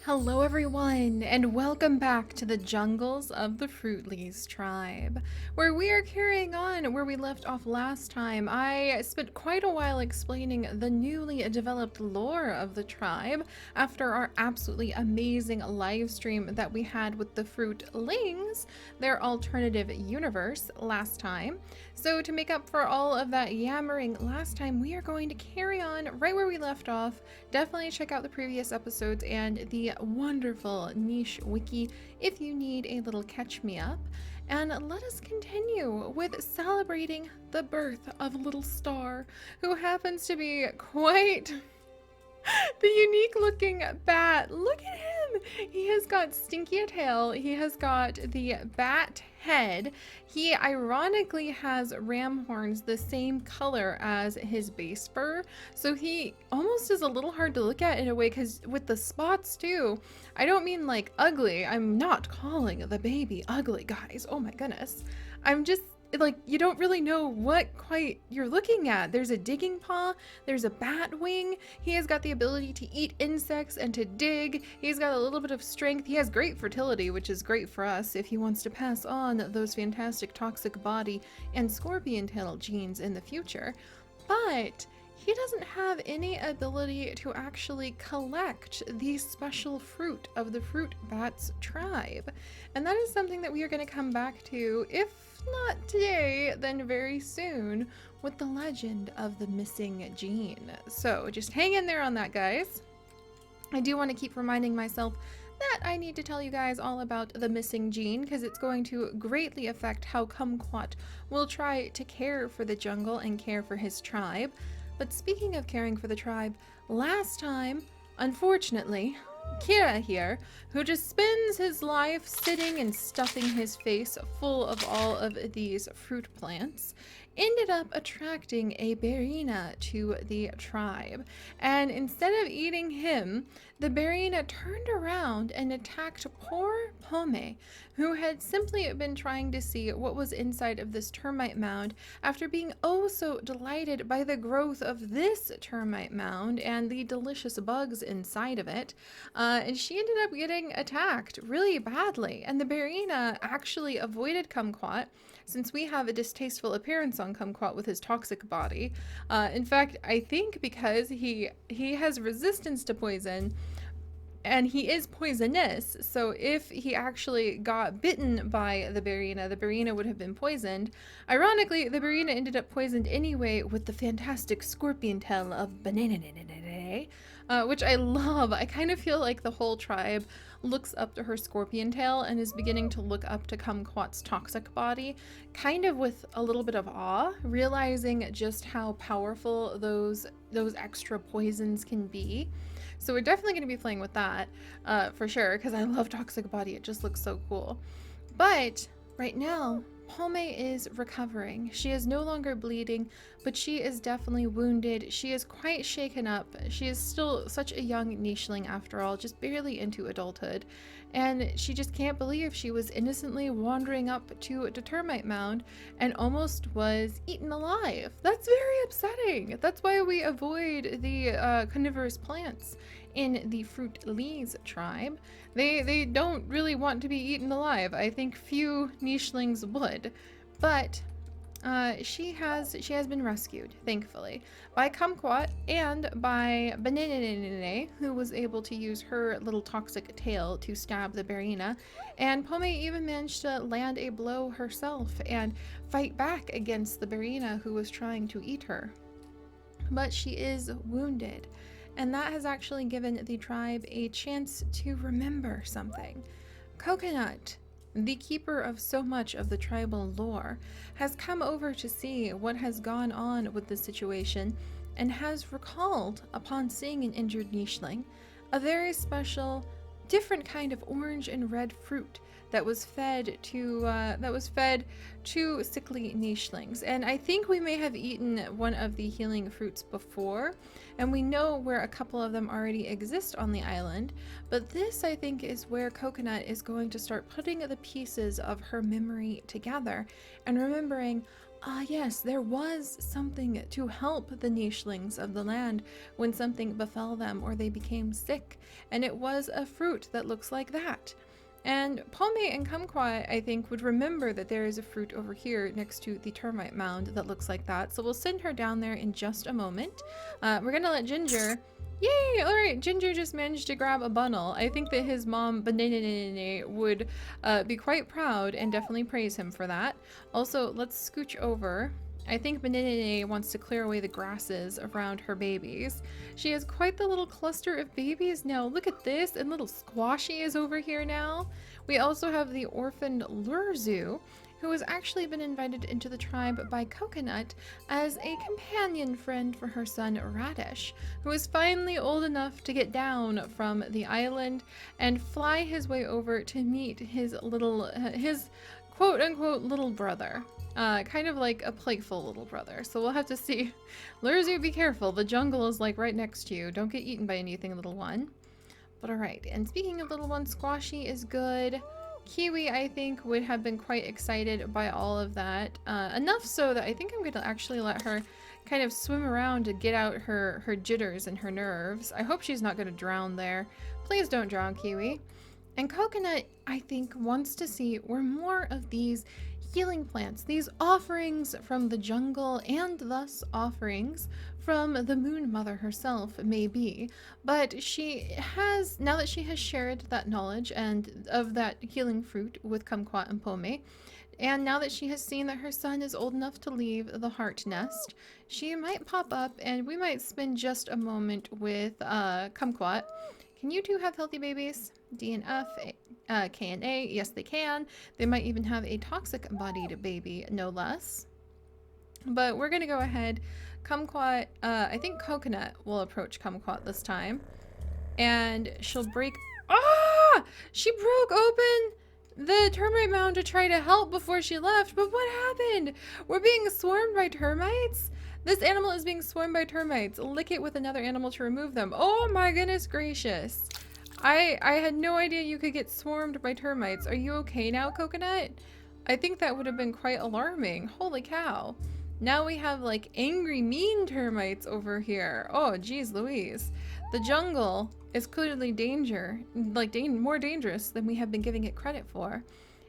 Hello everyone, and welcome back to the jungles of the Fruitlies tribe, where we are carrying on where we left off last time. I spent quite a while explaining the newly developed lore of the tribe after our absolutely amazing live stream that we had with the Fruitlings, their alternative universe, last time. So to make up for all of that yammering last time, we are going to carry on right where we left off. Definitely check out the previous episodes and the wonderful niche wiki if you need a little catch me up. And let us continue with celebrating the birth of little Star, who happens to be quite the unique looking bat. Look at him! He has got stinky tail. He has got the bat head. He ironically has ram horns the same color as his base fur. So he almost is a little hard to look at in a way, because with the spots too, I don't mean like ugly. I'm not calling the baby ugly, guys. Oh my goodness. I'm just like, you don't really know what quite you're looking at. There's a digging paw, there's a bat wing, he has got the ability to eat insects and to dig, he's got a little bit of strength, he has great fertility, which is great for us if he wants to pass on those fantastic toxic body and scorpion tail genes in the future. But he doesn't have any ability to actually collect the special fruit of the fruit bat's tribe. And that is something that we are going to come back to, if not today, then very soon, with the legend of the missing gene. So just hang in there on that, guys. I do want to keep reminding myself that I need to tell you guys all about the missing gene, because it's going to greatly affect how Kumquat will try to care for the jungle and care for his tribe. But speaking of caring for the tribe, last time, unfortunately, Kira here, who just spends his life sitting and stuffing his face full of all of these fruit plants, ended up attracting a Berina to the tribe. And instead of eating him, the Berina turned around and attacked poor Pome, who had simply been trying to see what was inside of this termite mound after being oh so delighted by the growth of this termite mound and the delicious bugs inside of it. And she ended up getting attacked really badly. And the Berina actually avoided Kumquat, since we have a distasteful appearance on Kumquat with his toxic body. In fact, I think because he has resistance to poison, and he is poisonous, so if he actually got bitten by the Berina would have been poisoned. Ironically, the Berina ended up poisoned anyway with the fantastic scorpion tail of Banana, which I love. I kind of feel like the whole tribe looks up to her scorpion tail and is beginning to look up to Kumquat's toxic body, kind of with a little bit of awe, realizing just how powerful those extra poisons can be. So we're definitely going to be playing with that for sure, because I love toxic body. It just looks so cool. But right now, Pome is recovering. She is no longer bleeding, but she is definitely wounded. She is quite shaken up. She is still such a young nicheling after all, just barely into adulthood. And she just can't believe she was innocently wandering up to a termite mound and almost was eaten alive. That's very upsetting. That's why we avoid the carnivorous plants in the Fruitlies tribe. They don't really want to be eaten alive. I think few nichelings would, but she has been rescued, thankfully, by Kumquat and by Banana, who was able to use her little toxic tail to stab the Berina, and Pome even managed to land a blow herself and fight back against the Berina who was trying to eat her. But she is wounded, and that has actually given the tribe a chance to remember something. Coconut, the keeper of so much of the tribal lore, has come over to see what has gone on with the situation and has recalled, upon seeing an injured nicheling, a very special, different kind of orange and red fruit that was fed to sickly nichelings. And I think we may have eaten one of the healing fruits before, and we know where a couple of them already exist on the island, but this, I think, is where Coconut is going to start putting the pieces of her memory together and remembering Ah, yes, there was something to help the nishlings of the land when something befell them or they became sick, and it was a fruit that looks like that. And Palme and Kumquat, I think, would remember that there is a fruit over here next to the termite mound that looks like that, so we'll send her down there in just a moment. We're gonna let Ginger... Yay! Alright, Ginger just managed to grab a bundle. I think that his mom, Banana, would be quite proud and definitely praise him for that. Also, let's scooch over. I think Banana wants to clear away the grasses around her babies. She has quite the little cluster of babies now. Look at this, and little Squashy is over here now. We also have the orphaned Lurzu, who has actually been invited into the tribe by Coconut as a companion friend for her son Radish, who is finally old enough to get down from the island and fly his way over to meet his quote-unquote little brother. Kind of like a playful little brother. So we'll have to see. Lurzu, be careful. The jungle is like right next to you. Don't get eaten by anything, little one. But alright, and speaking of little one, Squashy is good. Kiwi, I think, would have been quite excited by all of that. Enough so that I think I'm going to actually let her kind of swim around to get out her jitters and her nerves. I hope she's not going to drown there. Please don't drown, Kiwi. And Coconut, I think, wants to see where more of these healing plants, these offerings from the jungle and thus offerings from the Moon Mother herself may be. But she has, now that she has shared that knowledge and of that healing fruit with Kumquat and Pome, and now that she has seen that her son is old enough to leave the heart nest, she might pop up and we might spend just a moment with Kumquat. Can you two have healthy babies? D and F, K and A, yes they can. They might even have a toxic embodied baby, no less. But we're gonna go ahead. Kumquat, I think Coconut will approach Kumquat this time. And she'll break... Ah! She broke open the termite mound to try to help before she left, but what happened? We're being swarmed by termites? This animal is being swarmed by termites. Lick it with another animal to remove them. Oh my goodness gracious. I had no idea you could get swarmed by termites. Are you okay now, Coconut? I think that would have been quite alarming. Holy cow. Now we have like angry, mean termites over here. Oh, geez Louise. The jungle is clearly more dangerous than we have been giving it credit for.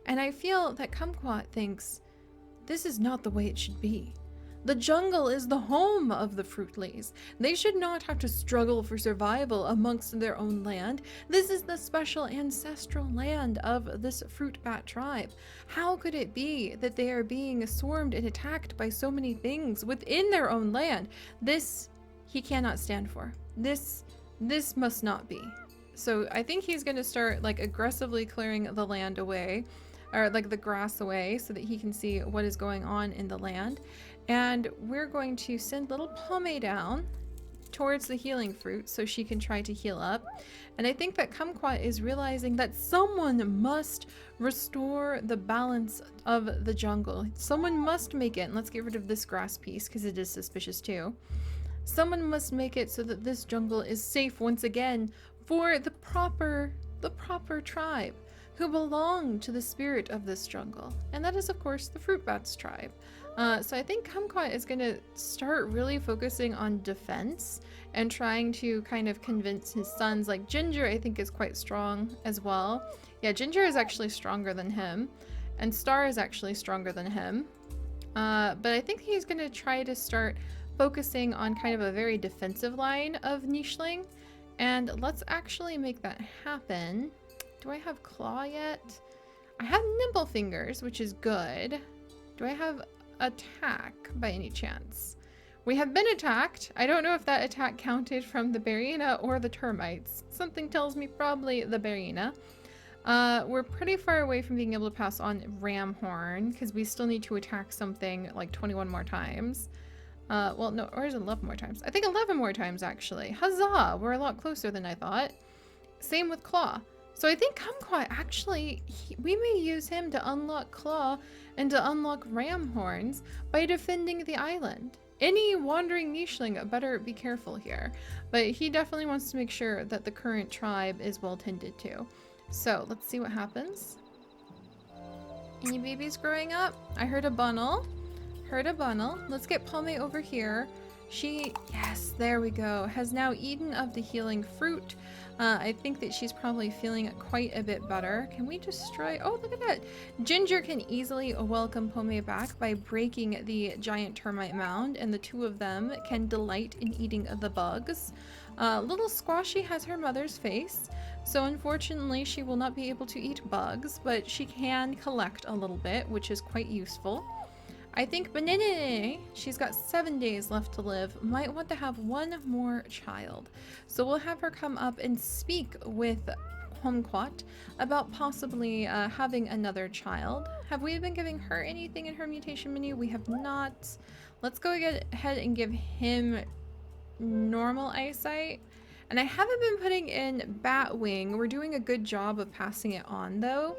And I feel that Kumquat thinks this is not the way it should be. The jungle is the home of the Fruitlies. They should not have to struggle for survival amongst their own land. This is the special ancestral land of this fruit bat tribe. How could it be that they are being swarmed and attacked by so many things within their own land? This, he cannot stand for. This must not be. So I think he's going to start like aggressively clearing the land away, or like the grass away, so that he can see what is going on in the land. And we're going to send little Pome down towards the healing fruit so she can try to heal up. And I think that Kumquat is realizing that someone must restore the balance of the jungle. Someone must make it, and let's get rid of this grass piece because it is suspicious too. Someone must make it so that this jungle is safe once again for the proper tribe who belong to the spirit of this jungle. And that is, of course, the Fruit Bats tribe. So I think Kumquat is going to start really focusing on defense and trying to kind of convince his sons. Like Ginger, I think, is quite strong as well. Yeah, Ginger is actually stronger than him. And Star is actually stronger than him. But I think he's going to try to start focusing on kind of a very defensive line of nicheling. And let's actually make that happen. Do I have Claw yet? I have Nimble Fingers, which is good. Do I have Attack by any chance? We have been attacked. I don't know if that attack counted from the Barina or the termites. Something tells me probably the Barina. We're pretty far away from being able to pass on Ram Horn because we still need to attack something like 21 more times. Well, no, or is it 11 more times? I think 11 more times actually. Huzzah! We're a lot closer than I thought. Same with Claw. So I think Kumquat actually, we may use him to unlock Claw and to unlock Ram Horns by defending the island. Any wandering nicheling better be careful here. But he definitely wants to make sure that the current tribe is well tended to. So let's see what happens. Any babies growing up? I heard a bundle. Heard a bundle. Let's get Palme over here. She, yes, there we go, has now eaten of the healing fruit. I think that she's probably feeling quite a bit better. Can we destroy, oh, look at that. Ginger can easily welcome Palme back by breaking the giant termite mound, and the two of them can delight in eating the bugs. Little Squashy has her mother's face, so unfortunately she will not be able to eat bugs, but she can collect a little bit, which is quite useful. I think Banana, she's got 7 days left to live, might want to have one more child. So we'll have her come up and speak with Kumquat about possibly having another child. Have we been giving her anything in her mutation menu? We have not. Let's go ahead and give him normal eyesight. And I haven't been putting in Batwing. We're doing a good job of passing it on though.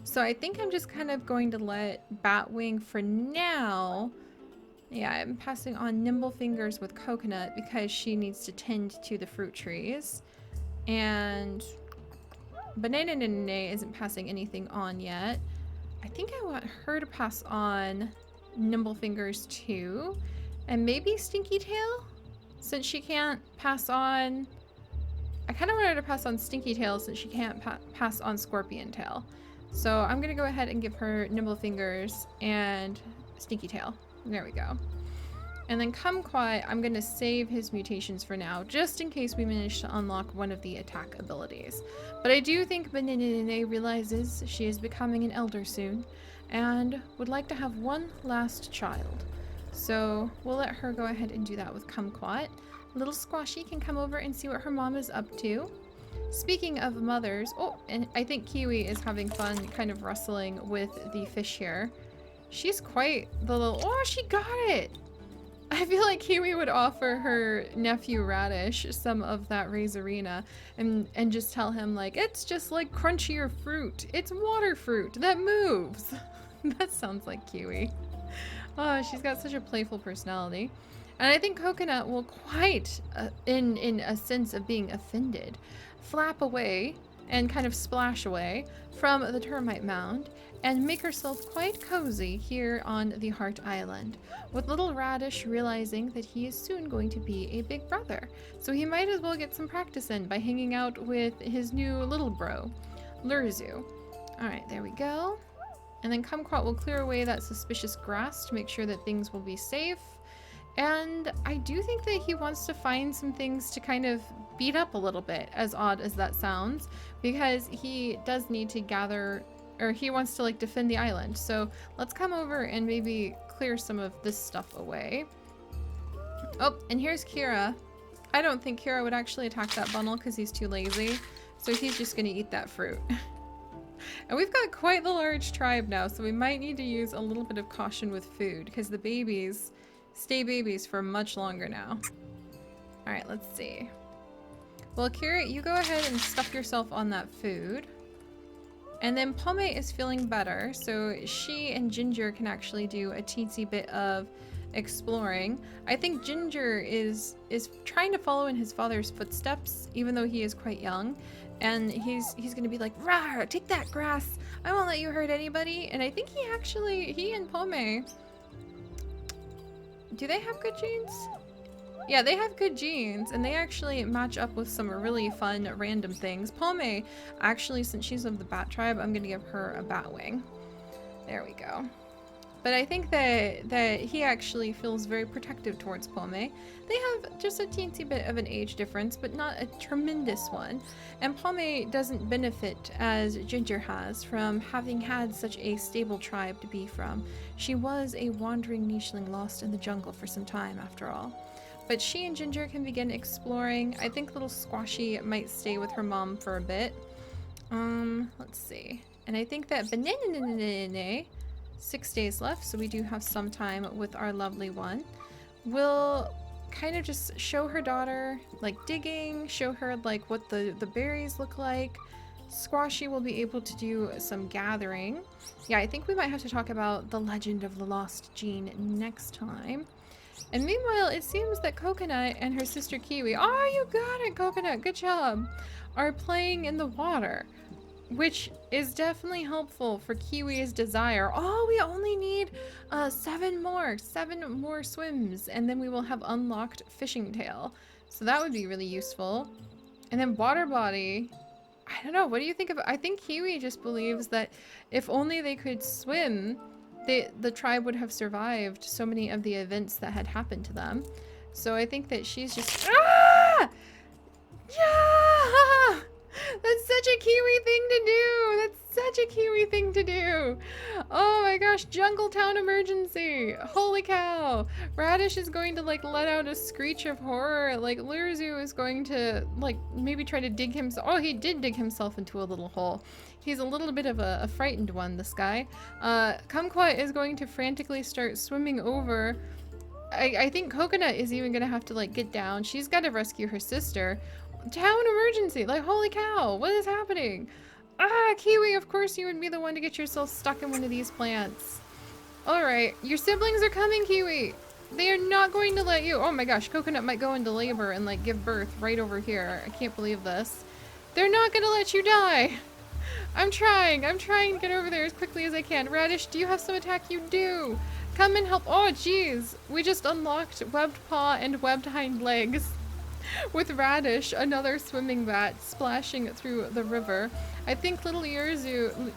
So I think I'm just kind of going to let Batwing for now. Yeah, I'm passing on Nimble Fingers with Coconut because she needs to tend to the fruit trees. And Banana isn't passing anything on yet. I think I want her to pass on Nimble Fingers too. And maybe Stinky Tail? Since she can't pass on... I kind of want her to pass on Stinky Tail since she can't pass on Scorpion Tail. So I'm going to go ahead and give her Nimble Fingers and Stinky Tail. There we go. And then Kumquat, I'm going to save his mutations for now, just in case we manage to unlock one of the attack abilities. But I do think Banana realizes she is becoming an elder soon, and would like to have one last child. So we'll let her go ahead and do that with Kumquat. Little Squashy can come over and see what her mom is up to. Speaking of mothers, oh, and I think Kiwi is having fun kind of wrestling with the fish here. She's quite the little, oh, she got it! I feel like Kiwi would offer her nephew Radish some of that Razorina and just tell him like, it's just like crunchier fruit. It's water fruit that moves. That sounds like Kiwi. Oh, she's got such a playful personality. And I think Coconut will quite, in a sense of being offended, flap away and kind of splash away from the termite mound and make herself quite cozy here on the Heart Island, with little Radish realizing that he is soon going to be a big brother. So he might as well get some practice in by hanging out with his new little bro, Lurzu. Alright, there we go. And then Kumquat will clear away that suspicious grass to make sure that things will be safe. And I do think that he wants to find some things to kind of beat up a little bit, as odd as that sounds, because he does need to gather, or he wants to like defend the island. So let's come over and maybe clear some of this stuff away. Oh, and here's Kira. I don't think Kira would actually attack that bundle because he's too lazy. So he's just gonna eat that fruit. And we've got quite the large tribe now, so we might need to use a little bit of caution with food because the babies stay babies for much longer now. All right, let's see. Well, Kira, you go ahead and stuff yourself on that food. And then Palme is feeling better, so she and Ginger can actually do a teensy bit of exploring. I think Ginger is trying to follow in his father's footsteps, even though he is quite young. And he's gonna be like, "Rah, take that grass. I won't let you hurt anybody." And I think he and Palme, do they have good genes? Yeah, they have good genes, and they actually match up with some really fun random things. Palme, actually, since she's of the Bat tribe, I'm gonna give her a bat wing. There we go. But I think that he actually feels very protective towards Palme. They have just a teensy bit of an age difference, but not a tremendous one. And Palme doesn't benefit, as Ginger has, from having had such a stable tribe to be from. She was a wandering nicheling lost in the jungle for some time, after all. But she and Ginger can begin exploring. I think little Squashy might stay with her mom for a bit. Let's see. And I think that Banana, 6 days left, so we do have some time with our lovely one. We'll kind of just show her daughter, like, digging, show her, like, what the berries look like. Squashy will be able to do some gathering. Yeah, I think we might have to talk about the legend of the lost gene next time. And meanwhile, it seems that Coconut and her sister Kiwi, oh, you got it, Coconut, good job, are playing in the water. which is definitely helpful for Kiwi's desire. Oh, we only need 7 more swims, and then we will have unlocked Fishing Tail. So that would be really useful. And then Water Body. I don't know, what do you think of? I think Kiwi just believes that if only they could swim, the tribe would have survived so many of the events that had happened to them. So I think that she's just... Ah! Yeah! That's such a Kiwi thing to do! That's such a Kiwi thing to do! Oh my gosh, Jungle Town emergency! Holy cow! Radish is going to like let out a screech of horror. Like Lurzu is going to like maybe try to dig himself. Oh, he did dig himself into a little hole. He's a little bit of a frightened one, this guy. Kumquat is going to frantically start swimming over. I think Coconut is even gonna have to like get down. She's got to rescue her sister. Town emergency! Like, holy cow, what is happening? Ah, Kiwi, of course you would be the one to get yourself stuck in one of these plants. Alright, your siblings are coming, Kiwi! They are not going to let you— oh my gosh, Coconut might go into labor and like give birth right over here. I can't believe this. They're not gonna let you die! I'm trying to get over there as quickly as I can. Radish, do you have some attack? You do! Come and help— oh jeez! We just unlocked Webbed Paw and Webbed Hind Legs. With Radish, another swimming bat, splashing through the river. I think little Yurzu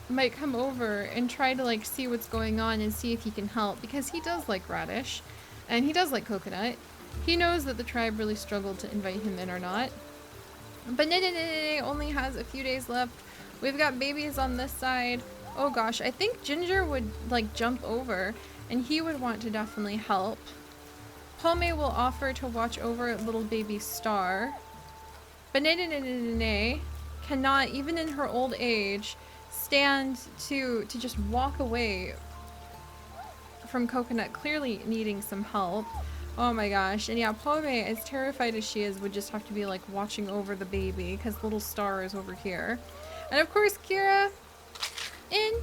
might come over and try to like see what's going on and see if he can help, because he does like Radish and he does like Coconut. He knows that the tribe really struggled to invite him in or not. But Nene only has a few days left. We've got babies on this side. Oh gosh, I think Ginger would like jump over and he would want to definitely help. Pome will offer to watch over little baby Star. But Nene cannot, even in her old age, stand to just walk away from Coconut, clearly needing some help. Oh my gosh. And yeah, Pome, as terrified as she is, would just have to be like watching over the baby because little Star is over here. And of course, Kira in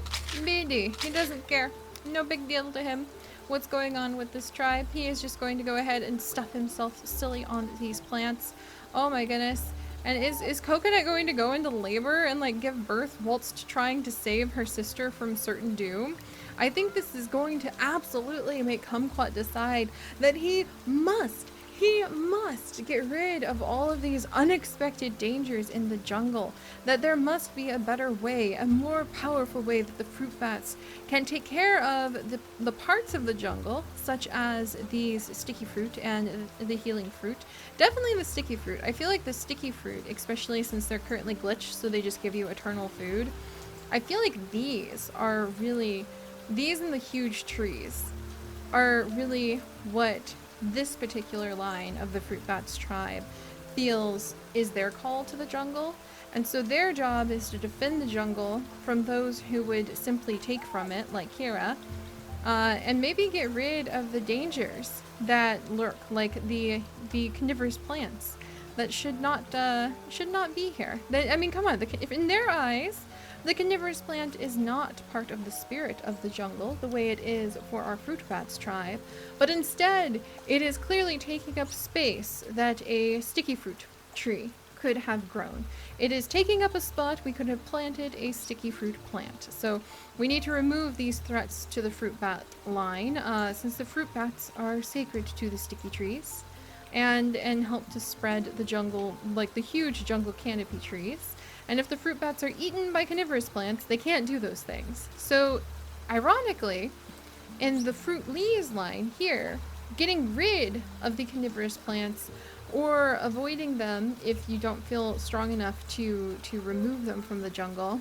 BD. He doesn't care. No big deal to him what's going on with this tribe. He is just going to go ahead and stuff himself silly on these plants. Oh my goodness. And is Coconut going to go into labor and like give birth whilst trying to save her sister from certain doom? I think this is going to absolutely make Kumquat decide that he must get rid of all of these unexpected dangers in the jungle. That there must be a better way, a more powerful way that the fruit bats can take care of the parts of the jungle, such as these sticky fruit and the healing fruit. Definitely the sticky fruit. I feel like the sticky fruit, especially since they're currently glitched, so they just give you eternal food. I feel like these are really, these and the huge trees are really what this particular line of the Fruit Bats tribe feels is their call to the jungle. And so their job is to defend the jungle from those who would simply take from it, like Kira, and maybe get rid of the dangers that lurk, like the carnivorous plants that should not be here. I mean, come on, if in their eyes, the carnivorous plant is not part of the spirit of the jungle the way it is for our Fruit Bats tribe, but instead it is clearly taking up space that a sticky fruit tree could have grown. It is taking up a spot we could have planted a sticky fruit plant. So we need to remove these threats to the Fruit Bat line, since the Fruit Bats are sacred to the sticky trees, and help to spread the jungle, like the huge jungle canopy trees. And if the fruit bats are eaten by carnivorous plants, they can't do those things. So, ironically, in the Fruitlies line here, getting rid of the carnivorous plants or avoiding them if you don't feel strong enough to remove them from the jungle,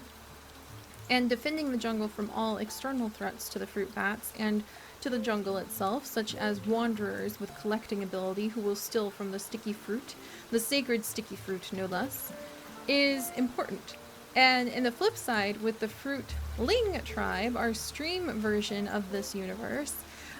and defending the jungle from all external threats to the fruit bats and to the jungle itself, such as wanderers with collecting ability who will steal from the sticky fruit, the sacred sticky fruit no less, is important. And in the flip side, with the Fruitling tribe, our stream version of this universe,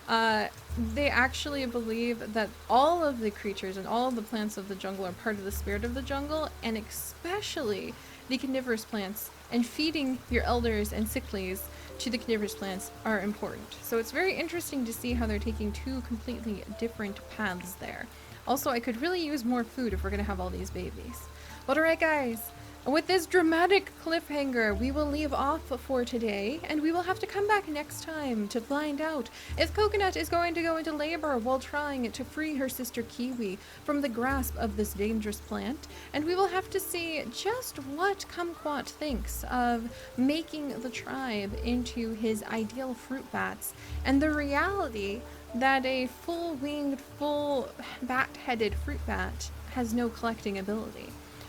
they actually believe that all of the creatures and all of the plants of the jungle are part of the spirit of the jungle, and especially the carnivorous plants, and feeding your elders and sicklies to the carnivorous plants are important. So it's very interesting to see how they're taking two completely different paths there. Also, I could really use more food if we're gonna have all these babies. But alright guys, With this dramatic cliffhanger, we will leave off for today, and we will have to come back next time to find out if Coconut is going to go into labor while trying to free her sister Kiwi from the grasp of this dangerous plant, and we will have to see just what Kumquat thinks of making the tribe into his ideal fruit bats, and the reality that a full-winged, full bat-headed fruit bat has no collecting ability.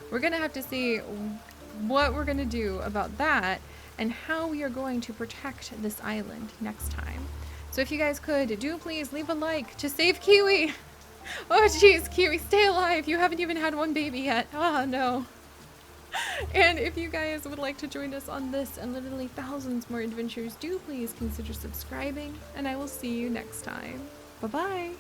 We're gonna have to see what we're gonna do about that and how we are going to protect this island next time. So if you guys could, do please leave a like to save Kiwi. Oh jeez, Kiwi, stay alive. You haven't even had one baby yet. Oh no. And if you guys would like to join us on this and literally thousands more adventures, do please consider subscribing, and I will see you next time. Bye-bye.